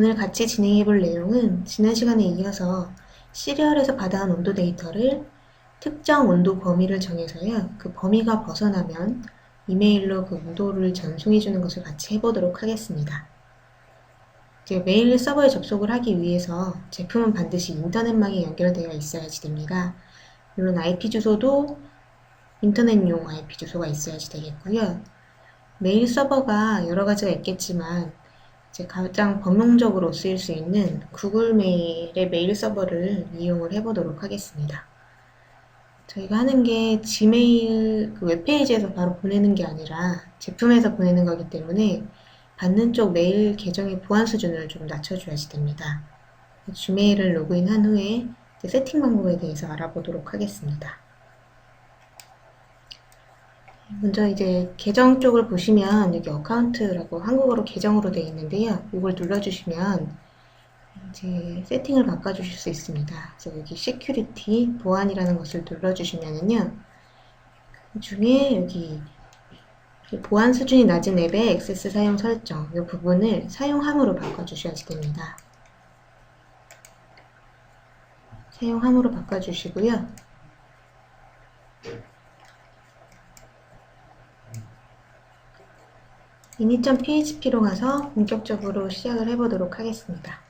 오늘 같이 진행해 볼 내용은 지난 시간에 이어서 시리얼에서 받아온 온도 데이터를 특정 온도 범위를 정해서요. 그 범위가 벗어나면 이메일로 그 온도를 전송해 주는 것을 같이 해보도록 하겠습니다. 이제 메일 서버에 접속을 하기 위해서 제품은 반드시 인터넷망에 연결되어 있어야지 됩니다. 물론 IP 주소도 인터넷용 IP 주소가 있어야지 되겠고요. 메일 서버가 여러 가지가 있겠지만 이제 가장 범용적으로 쓰일 수 있는 구글 메일의 메일 서버를 이용을 해보도록 하겠습니다. 저희가 하는 게 지메일 그 웹페이지에서 바로 보내는 게 아니라 제품에서 보내는 거기 때문에 받는 쪽 메일 계정의 보안 수준을 좀 낮춰줘야지 됩니다. 지메일을 로그인한 후에 세팅 방법에 대해서 알아보도록 하겠습니다. 먼저 이제 계정 쪽을 보시면 여기 어카운트라고 한국어로 계정으로 되어 있는데요. 이걸 눌러주시면 이제 세팅을 바꿔주실 수 있습니다. 그래서 여기 시큐리티, 보안이라는 것을 눌러주시면은요. 그 중에 여기 보안 수준이 낮은 앱의 액세스 사용 설정 이 부분을 사용함으로 바꿔주셔야지 됩니다. 사용함으로 바꿔주시고요. init.php로 가서 본격적으로 시작을 해보도록 하겠습니다.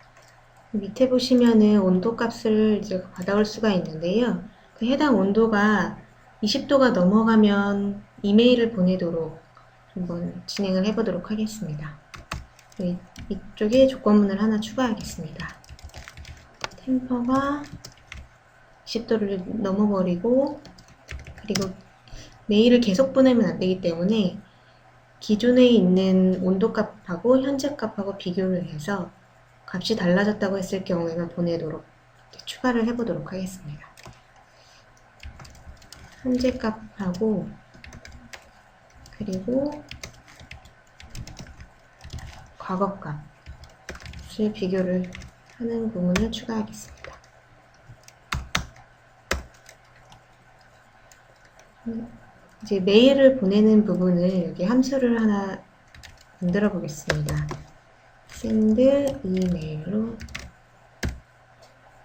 밑에 보시면은 온도 값을 이제 받아올 수가 있는데요. 그 해당 온도가 20도가 넘어가면 이메일을 보내도록 한번 진행을 해보도록 하겠습니다. 이쪽에 조건문을 하나 추가하겠습니다. 템퍼가 20도를 넘어버리고 그리고 메일을 계속 보내면 안 되기 때문에 기존에 있는 온도 값하고 현재 값하고 비교를 해서 값이 달라졌다고 했을 경우에만 보내도록 추가를 해보도록 하겠습니다. 현재 값하고 그리고 과거 값을 비교를 하는 부분을 추가하겠습니다. 이제 메일을 보내는 부분을 여기 함수를 하나 만들어 보겠습니다. send 이메일로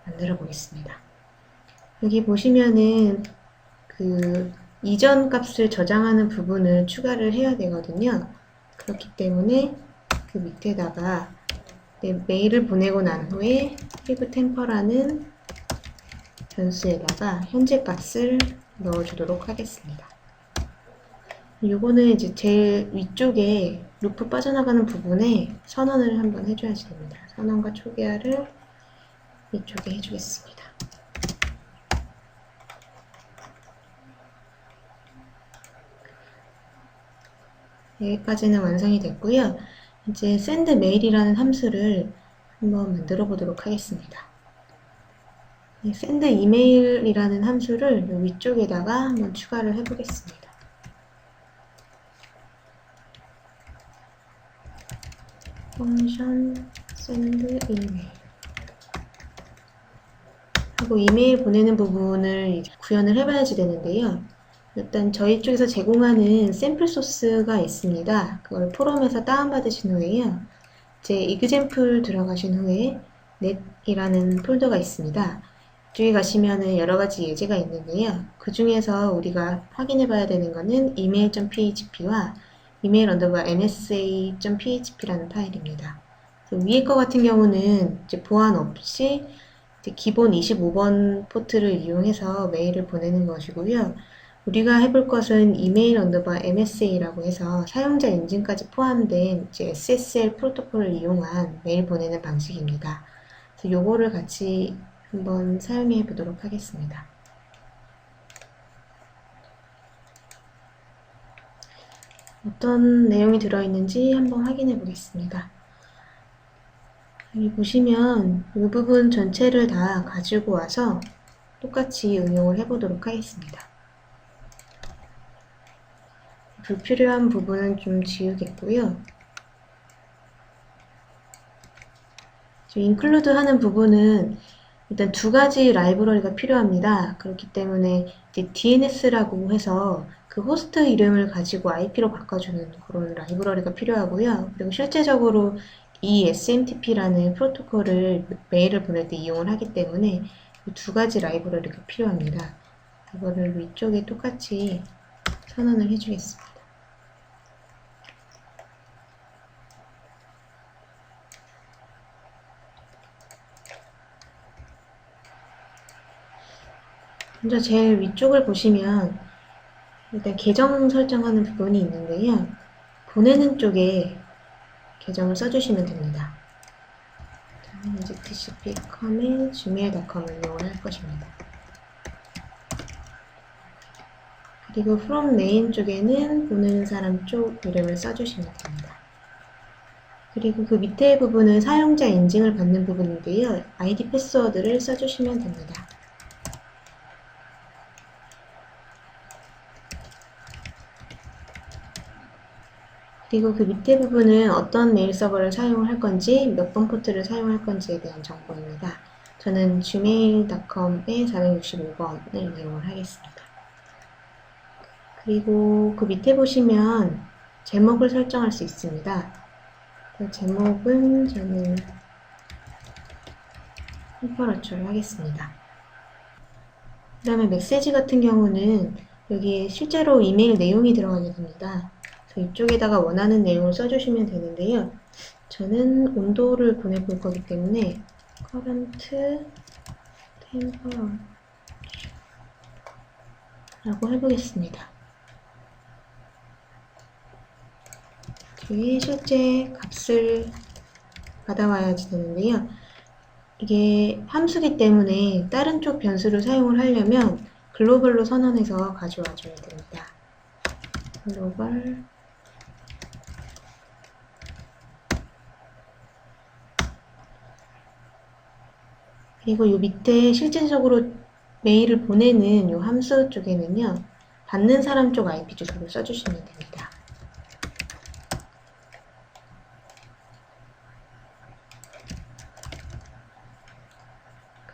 만들어 보겠습니다. 여기 보시면은 그 이전 값을 저장하는 부분을 추가를 해야 되거든요. 그렇기 때문에 그 밑에다가 메일을 보내고 난 후에 리브 템퍼라는 변수에다가 현재 값을 넣어주도록 하겠습니다. 요거는 이제 제일 위쪽에 루프 빠져나가는 부분에 선언을 한번 해줘야지 됩니다. 선언과 초기화를 이쪽에 해주겠습니다. 여기까지는 완성이 됐고요. 이제 send mail이라는 함수를 한번 만들어 보도록 하겠습니다. send email이라는 함수를 위쪽에다가 한번 추가를 해 보겠습니다. function send email 하고 이메일 보내는 부분을 구현을 해봐야지 되는데요. 일단 저희 쪽에서 제공하는 샘플 소스가 있습니다. 그걸 포럼에서 다운받으신 후에요. 제 example 들어가신 후에 net이라는 폴더가 있습니다. 이쪽에 가시면은 여러 가지 예제가 있는데요. 그 중에서 우리가 확인해 봐야 되는 거는 email.php와 email_msa.php라는 파일입니다. 위에 거 같은 경우는 이제 보안 없이 이제 기본 25번 포트를 이용해서 메일을 보내는 것이고요. 우리가 해볼 것은 email_msa라고 해서 사용자 인증까지 포함된 이제 SSL 프로토콜을 이용한 메일 보내는 방식입니다. 그래서 요거를 같이 한번 사용해 보도록 하겠습니다. 어떤 내용이 들어있는지 한번 확인해 보겠습니다. 여기 보시면 이 부분 전체를 다 가지고 와서 똑같이 응용을 해 보도록 하겠습니다. 불필요한 부분은 좀 지우겠고요. include 하는 부분은 일단 두 가지 라이브러리가 필요합니다. 그렇기 때문에 이제 DNS라고 해서 그 호스트 이름을 가지고 IP로 바꿔주는 그런 라이브러리가 필요하고요. 그리고 실제적으로 이 SMTP라는 프로토콜을 메일을 보낼 때 이용을 하기 때문에 이 두 가지 라이브러리가 필요합니다. 이거를 위쪽에 똑같이 선언을 해주겠습니다. 먼저 제일 위쪽을 보시면 일단 계정 설정하는 부분이 있는데요. 보내는 쪽에 계정을 써주시면 됩니다. 저는 이제 tcp@gmail.com을 이용을 할 것입니다. 그리고 from name 쪽에는 보내는 사람 쪽 이름을 써주시면 됩니다. 그리고 그 밑에 부분은 사용자 인증을 받는 부분인데요. 아이디 패스워드를 써주시면 됩니다. 그리고 그 밑에 부분은 어떤 메일 서버를 사용을 할 건지, 몇 번 포트를 사용할 건지에 대한 정보입니다. 저는 gmail.com의 465번을 이용을 하겠습니다. 그리고 그 밑에 보시면 제목을 설정할 수 있습니다. 그 제목은 저는 템퍼러처를 하겠습니다. 그 다음에 메시지 같은 경우는 여기에 실제로 이메일 내용이 들어가게 됩니다. 이쪽에다가 원하는 내용을 써주시면 되는데요. 저는 온도를 보내볼 거기 때문에 current temperature 라고 해보겠습니다. 뒤에 실제 값을 받아와야지 되는데요. 이게 함수기 때문에 다른 쪽 변수를 사용을 하려면 글로벌로 선언해서 가져와 줘야 됩니다. 글로벌 그리고 이 밑에 실질적으로 메일을 보내는 이 함수 쪽에는요, 받는 사람 쪽 IP 주소를 써주시면 됩니다.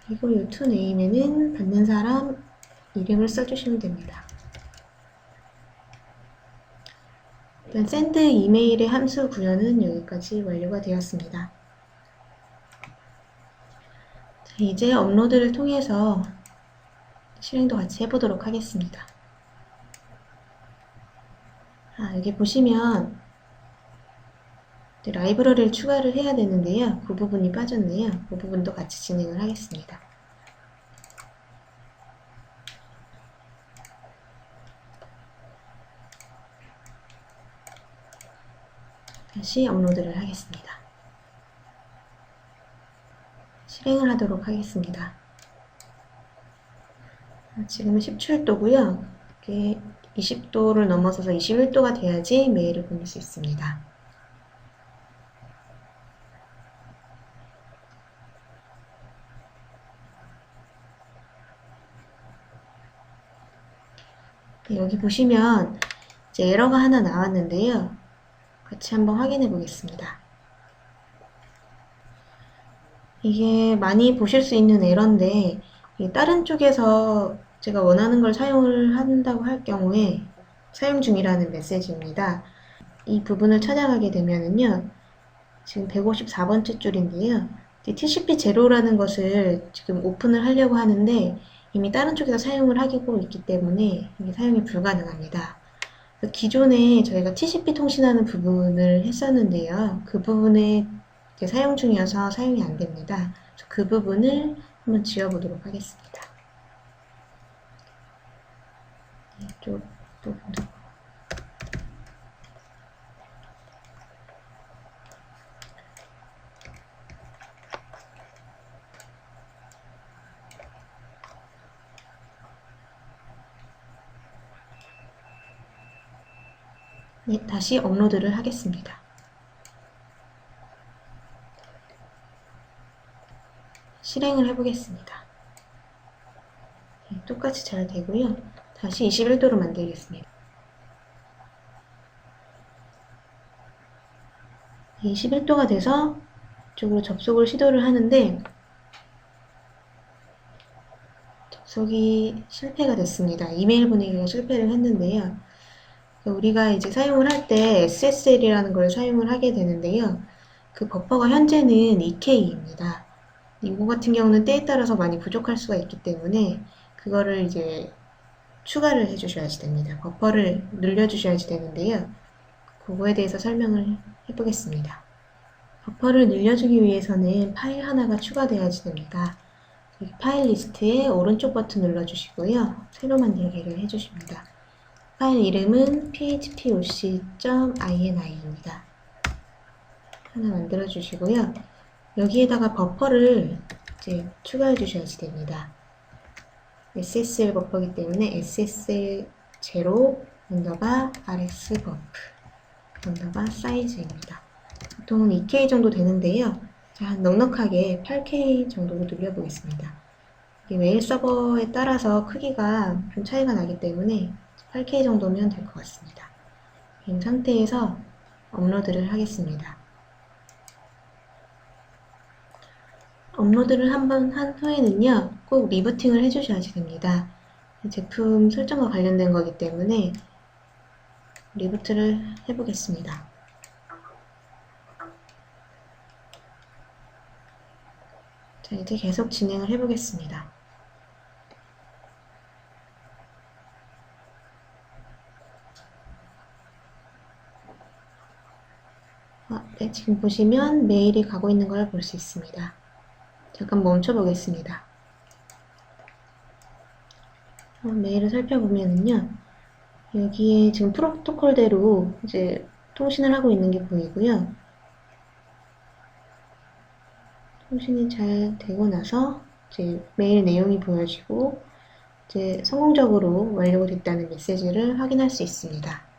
그리고 이 toName에는 받는 사람 이름을 써주시면 됩니다. 일단 send 이메일의 함수 구현은 여기까지 완료가 되었습니다. 이제 업로드를 통해서 실행도 같이 해보도록 하겠습니다. 여기 보시면 라이브러리를 추가를 해야 되는데요. 그 부분이 빠졌네요. 그 부분도 같이 진행을 하겠습니다. 다시 업로드를 하겠습니다. 실행을 하도록 하겠습니다. 지금은 17도고요. 이게 20도를 넘어서서 21도가 돼야지 메일을 보낼 수 있습니다. 여기 보시면 이제 에러가 하나 나왔는데요. 같이 한번 확인해 보겠습니다. 이게 많이 보실 수 있는 에러인데 다른 쪽에서 제가 원하는 걸 사용을 한다고 할 경우에 사용 중이라는 메시지입니다. 이 부분을 찾아가게 되면은요, 지금 154번째 줄인데요. TCP0라는 것을 지금 오픈을 하려고 하는데 이미 다른 쪽에서 사용을 하고 있기 때문에 이게 사용이 불가능합니다. 기존에 저희가 TCP 통신하는 부분을 했었는데요. 그 부분에 사용 중이어서 사용이 안 됩니다. 그 부분을 한번 지워보도록 하겠습니다. 이쪽 부분도 다시 업로드를 하겠습니다. 실행을 해보겠습니다. 똑같이 잘 되고요. 다시 21도로 만들겠습니다. 21도가 돼서 이쪽으로 접속을 시도를 하는데 접속이 실패가 됐습니다. 이메일 보내기가 실패를 했는데요. 우리가 이제 사용을 할 때 SSL이라는 걸 사용을 하게 되는데요. 그 버퍼가 현재는 2K입니다. 이거 같은 경우는 때에 따라서 많이 부족할 수가 있기 때문에 그거를 이제 추가를 해주셔야지 됩니다. 버퍼를 늘려주셔야지 되는데요. 그거에 대해서 설명을 해보겠습니다. 버퍼를 늘려주기 위해서는 파일 하나가 추가되어야지 됩니다. 여기 파일 리스트에 오른쪽 버튼 눌러주시고요. 새로 만들기를 해주십니다. 파일 이름은 phpoc.in이입니다. 하나 만들어 주시고요. 여기에다가 버퍼를 이제 추가해 주셔야지 됩니다. SSL 버퍼이기 때문에 SSL0 언더바 RS 버프 언더바 사이즈입니다. 보통은 2K 정도 되는데요. 자, 넉넉하게 8K 정도로 늘려보겠습니다. 이게 메일 서버에 따라서 크기가 좀 차이가 나기 때문에 8K 정도면 될 것 같습니다. 이 상태에서 업로드를 하겠습니다. 업로드를 한번 한 후에는요, 꼭 리부팅을 해주셔야지 됩니다. 제품 설정과 관련된 거기 때문에 리부트를 해보겠습니다. 자, 이제 계속 진행을 해보겠습니다. 네, 지금 보시면 메일이 가고 있는 걸 볼 수 있습니다. 잠깐 멈춰 보겠습니다. 메일을 살펴보면요, 여기에 지금 프로토콜대로 이제 통신을 하고 있는 게 보이고요. 통신이 잘 되고 나서 이제 메일 내용이 보여지고 이제 성공적으로 완료가 됐다는 메시지를 확인할 수 있습니다.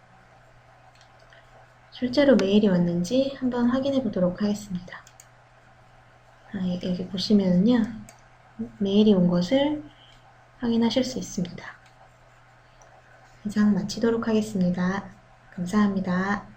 실제로 메일이 왔는지 한번 확인해 보도록 하겠습니다. 여기 보시면요, 메일이 온 것을 확인하실 수 있습니다. 이상 마치도록 하겠습니다. 감사합니다.